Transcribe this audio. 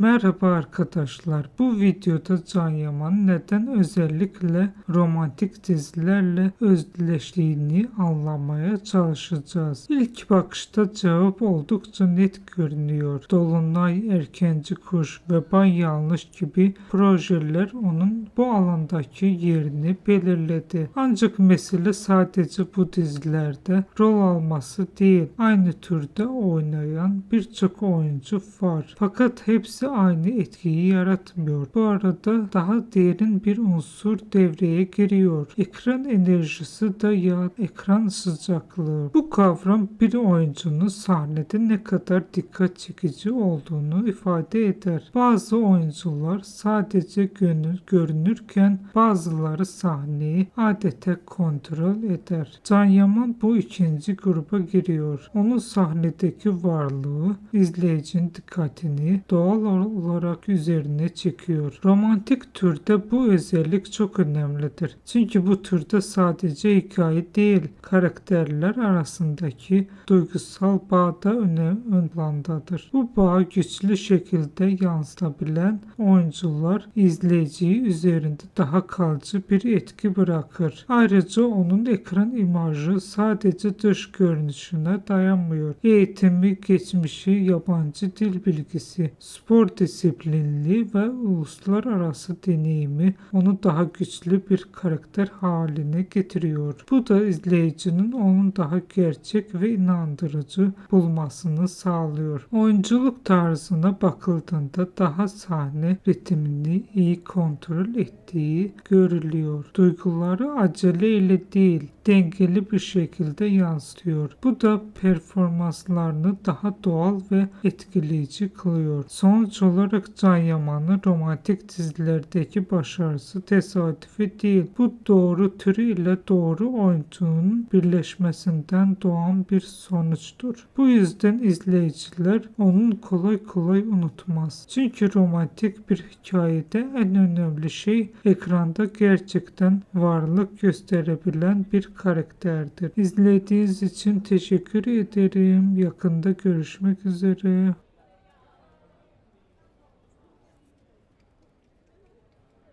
Merhaba arkadaşlar. Bu videoda Can Yaman neden özellikle romantik dizilerle özdeşliğini anlamaya çalışacağız. İlk bakışta cevap oldukça net görünüyor. Dolunay, Erkenci Kuş ve Bay Yanlış gibi projeler onun bu alandaki yerini belirledi. Ancak mesele sadece bu dizilerde rol alması değil. Aynı türde oynayan birçok oyuncu var. Fakat hepsi aynı etkiyi yaratmıyor. Bu arada daha derin bir unsur devreye giriyor. Ekran enerjisi de ya ekran sıcaklığı. Bu kavram bir oyuncunun sahnede ne kadar dikkat çekici olduğunu ifade eder. Bazı oyuncular sadece görünürken bazıları sahneyi adeta kontrol eder. Can Yaman bu ikinci gruba giriyor. Onun sahnedeki varlığı izleyicinin dikkatini doğal olarak üzerine çekiyor. Romantik türde bu özellik çok önemlidir. Çünkü bu türde sadece hikaye değil, karakterler arasındaki duygusal bağ da ön plandadır. Bu bağ güçlü şekilde yansıtabilen oyuncular izleyiciyi üzerinde daha kalıcı bir etki bırakır. Ayrıca onun ekran imajı sadece dış görünüşüne dayanmıyor. Eğitimi, geçmişi, yabancı dil bilgisi, spor disiplinli ve uluslararası deneyimi onu daha güçlü bir karakter haline getiriyor. Bu da izleyicinin onun daha gerçek ve inandırıcı bulmasını sağlıyor. Oyunculuk tarzına bakıldığında daha sahne ritmini iyi kontrol ettiği görülüyor. Duyguları aceleyle değil, dengeli bir şekilde yansıtıyor. Bu da performanslarını daha doğal ve etkileyici kılıyor. Sonuç olarak Can Yaman'ın romantik dizilerdeki başarısı tesadüfi değil. Bu doğru türü ile doğru oyuncunun birleşmesinden doğan bir sonuçtur. Bu yüzden izleyiciler onu kolay kolay unutmaz. Çünkü romantik bir hikayede en önemli şey ekranda gerçekten varlık gösterebilen bir karakterdir. İzlediğiniz için teşekkür ederim. Yakında görüşmek üzere.